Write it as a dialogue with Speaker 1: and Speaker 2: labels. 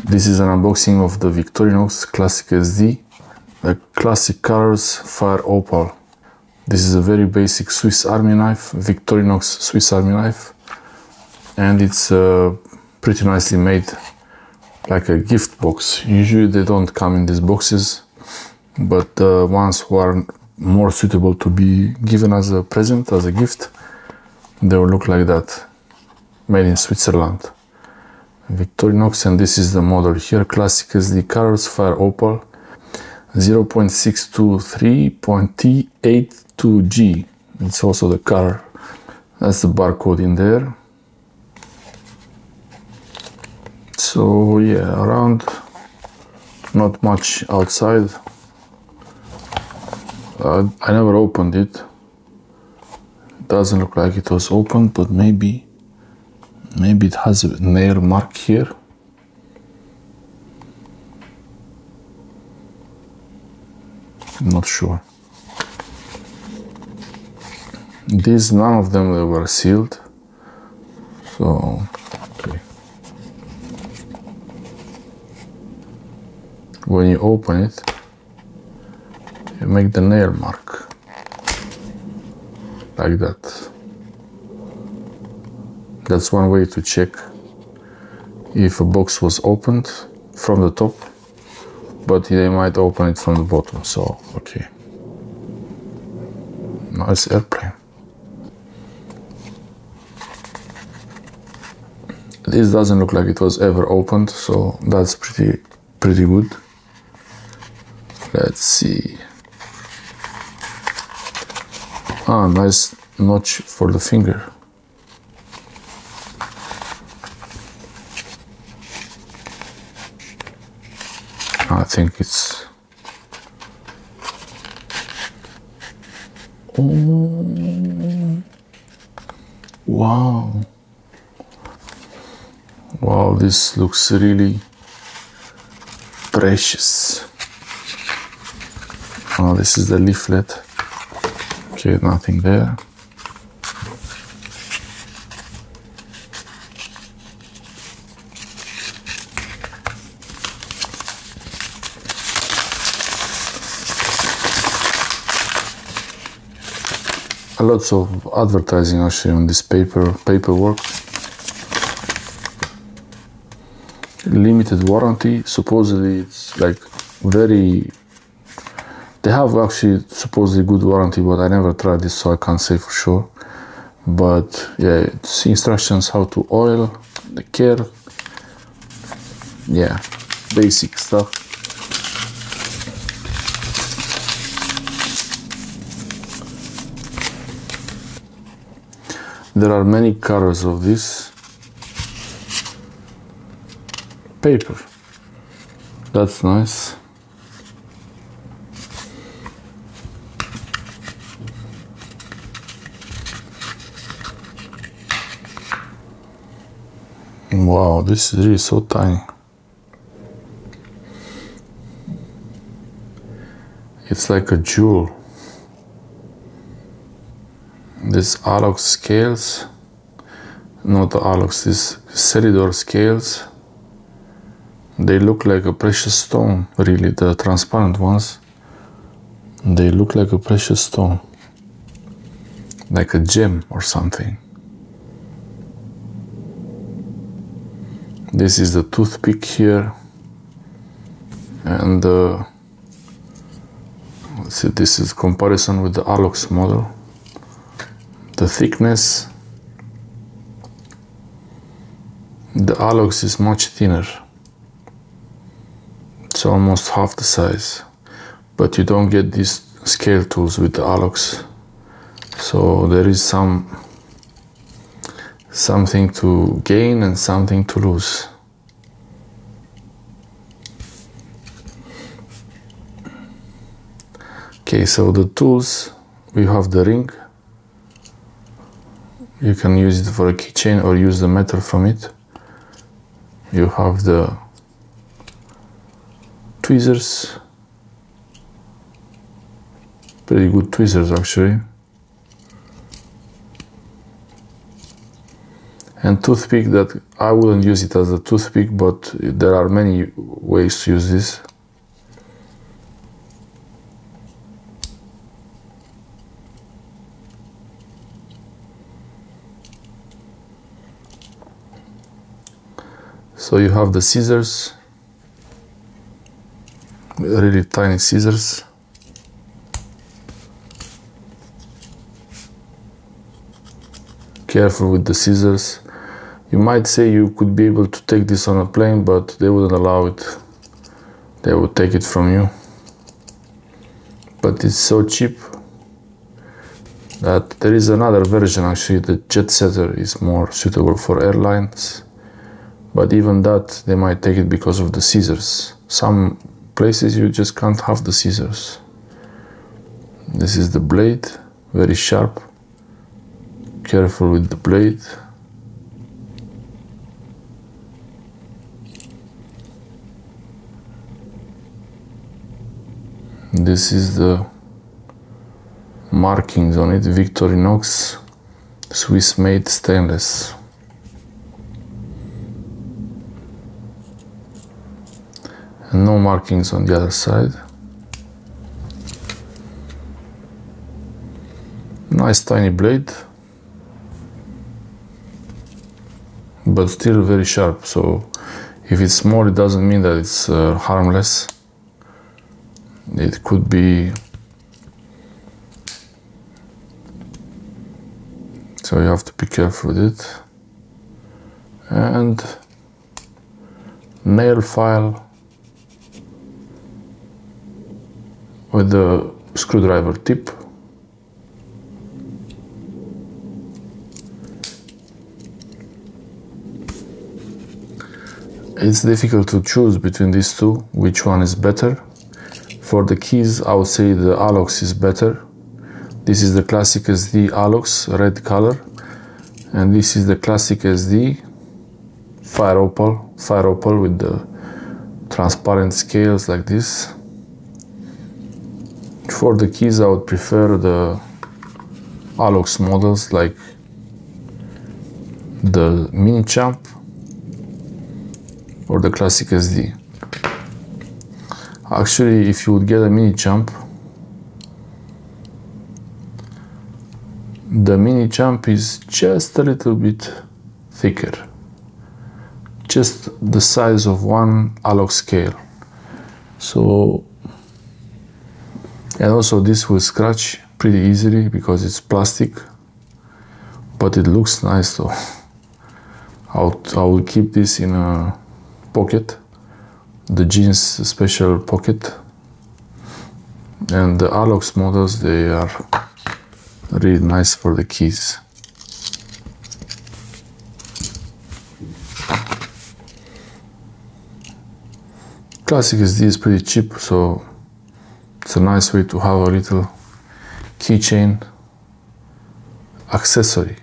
Speaker 1: This is an unboxing of the Victorinox Classic SD, the Classic Colors Fire Opal. This is a very basic Swiss Army knife, Victorinox Swiss Army knife, and it's pretty nicely made, like a gift box. Usually they don't come in these boxes, but the ones who are more suitable to be given as a present, as a gift, they will look like that, made in Switzerland. Victorinox, and this is the model here, Classic SD Colors Fire Opal 0.623.T82G. It's also the color, that's the barcode in there. So yeah, around, not much outside. I never opened it. It doesn't look like it was opened, but maybe it has a nail mark here. I'm not sure. These, none of them were sealed. So, okay. When you open it, you make the nail mark. Like that. That's one way to check if a box was opened from the top, but they might open it from the bottom, so okay. Nice airplane. This doesn't look like it was ever opened, so that's pretty good. Let's see. Ah, nice notch for the finger. I think it's... Oh, wow. Wow, this looks really precious. Oh, this is the leaflet. Okay, nothing there. Lots of advertising actually on this paperwork. Limited warranty. Supposedly it's like very... They have actually supposedly good warranty, but I never tried this, so I can't say for sure. But yeah, it's instructions how to oil, the care. Yeah, basic stuff. There are many colors of this paper. That's nice. Wow, this is really so tiny. It's like a jewel. This Alox scales, not the Alox, this Cellidor scales, they look like a precious stone, really, the transparent ones. They look like a precious stone, like a gem or something. This is the toothpick here, and let's see, this is comparison with the Alox model. The thickness, the Alox is much thinner. It's almost half the size, but you don't get these scale tools with the Alox, so there is something to gain and something to lose. Okay, so the tools, we have the ring. You can use it for a keychain or use the metal from it. You have the tweezers, pretty good tweezers actually. And toothpick, that I wouldn't use it as a toothpick, but there are many ways to use this. So you have the scissors, really tiny scissors. Careful with the scissors. You might say you could be able to take this on a plane, but they wouldn't allow it. They would take it from you. But it's so cheap that there is another version, actually. The Jet Setter is more suitable for airlines. But even that, they might take it because of the scissors. Some places you just can't have the scissors. This is the blade, very sharp. Careful with the blade. This is the markings on it, Victorinox, Swiss made stainless. And no markings on the other side. Nice tiny blade, but still very sharp. So if it's small, it doesn't mean that it's harmless. It could be. So you have to be careful with it. And nail file with the screwdriver tip. It's difficult to choose between these two, which one is better. For the keys, I would say the Alox is better. This is the classic SD Alox, red color. And this is the classic SD Fire Opal with the transparent scales like this. For the keys, I would prefer the Alox models like the MiniChamp or the classic SD. Actually, if you would get a MiniChamp, the MiniChamp is just a little bit thicker, just the size of one Alox scale. So, and also this will scratch pretty easily because it's plastic, but it looks nice though. I will keep this in a pocket, the jeans special pocket. And the Alox models, they are really nice for the keys. Classic SD is pretty cheap, so it's a nice way to have a little keychain accessory.